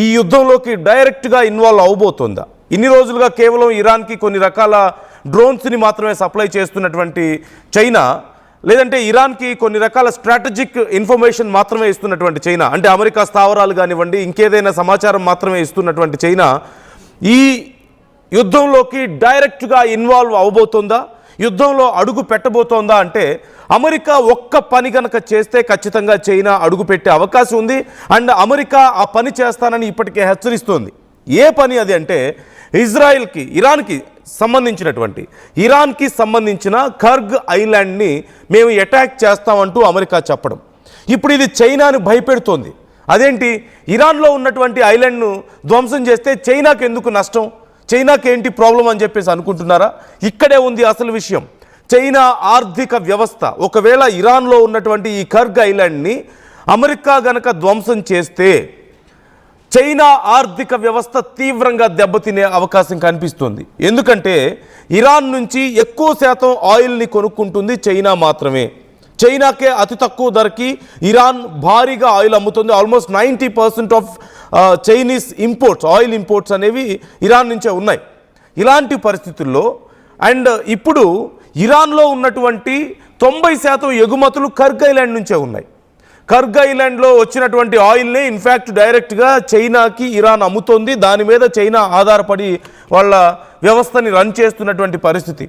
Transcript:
ఈ యుద్ధంలోకి డైరెక్ట్గా ఇన్వాల్వ్ అవబోతుందా? ఇన్ని రోజులుగా కేవలం ఇరాన్కి కొన్ని రకాల డ్రోన్స్ని మాత్రమే సప్లై చేస్తున్నటువంటి చైనా, లేదంటే ఇరాన్కి కొన్ని రకాల స్ట్రాటజిక్ ఇన్ఫర్మేషన్ మాత్రమే ఇస్తున్నటువంటి చైనా, అంటే అమెరికా స్థావరాలు కానివ్వండి ఇంకేదైనా సమాచారం మాత్రమే ఇస్తున్నటువంటి చైనా ఈ యుద్ధంలోకి డైరెక్ట్గా ఇన్వాల్వ్ అవబోతుందా, యుద్ధంలో అడుగు పెట్టబోతోందా అంటే అమెరికా ఒక్క పని కనుక చేస్తే ఖచ్చితంగా చైనా అడుగు పెట్టే అవకాశం ఉంది. అండ్ అమెరికా ఆ పని చేస్తానని ఇప్పటికే హెచ్చరిస్తోంది. ఏ పని అది అంటే ఇజ్రాయిల్కి ఇరాన్కి సంబంధించిన కర్గ్ ఐలాండ్ని మేము అటాక్ చేస్తామంటూ అమెరికా చెప్పడం. ఇప్పుడు ఇది చైనాను భయపెడుతోంది. అదేంటి, ఇరాన్లో ఉన్నటువంటి ఐలాండ్ను ధ్వంసం చేస్తే చైనాకి ఎందుకు నష్టం, చైనాకి ఏంటి ప్రాబ్లం అని చెప్పేసి అనుకుంటున్నారా? ఇక్కడే ఉంది అసలు విషయం. చైనా ఆర్థిక వ్యవస్థ ఒకవేళ ఇరాన్లో ఉన్నటువంటి ఈ కర్గ్ ఐలాండ్ని అమెరికా గనక ధ్వంసం చేస్తే చైనా ఆర్థిక వ్యవస్థ తీవ్రంగా దెబ్బతినే అవకాశం కనిపిస్తుంది. ఎందుకంటే ఇరాన్ నుంచి ఎక్కువ శాతం ఆయిల్ని కొనుక్కుంటుంది చైనా మాత్రమే. చైనాకే అతి తక్కువ ధరకి ఇరాన్ భారీగా ఆయిల్ అమ్ముతుంది. Almost 90% of Chinese imports, oil imports అనేవి ఇరాన్ నుంచే ఉన్నాయి. ఇలాంటి పరిస్థితుల్లో అండ్ ఇప్పుడు ఇరాన్లో ఉన్నటువంటి 90% ఎగుమతులు కర్గ్ ఐలాండ్ నుంచే ఉన్నాయి. కర్గ్ ఐలాండ్లో వచ్చినటువంటి ఆయిల్ని ఇన్ఫ్యాక్ట్ డైరెక్ట్గా చైనాకి ఇరాన్ అమ్ముతోంది. దాని మీద చైనా ఆధారపడి వాళ్ళ వ్యవస్థని రన్ చేస్తున్నటువంటి పరిస్థితి.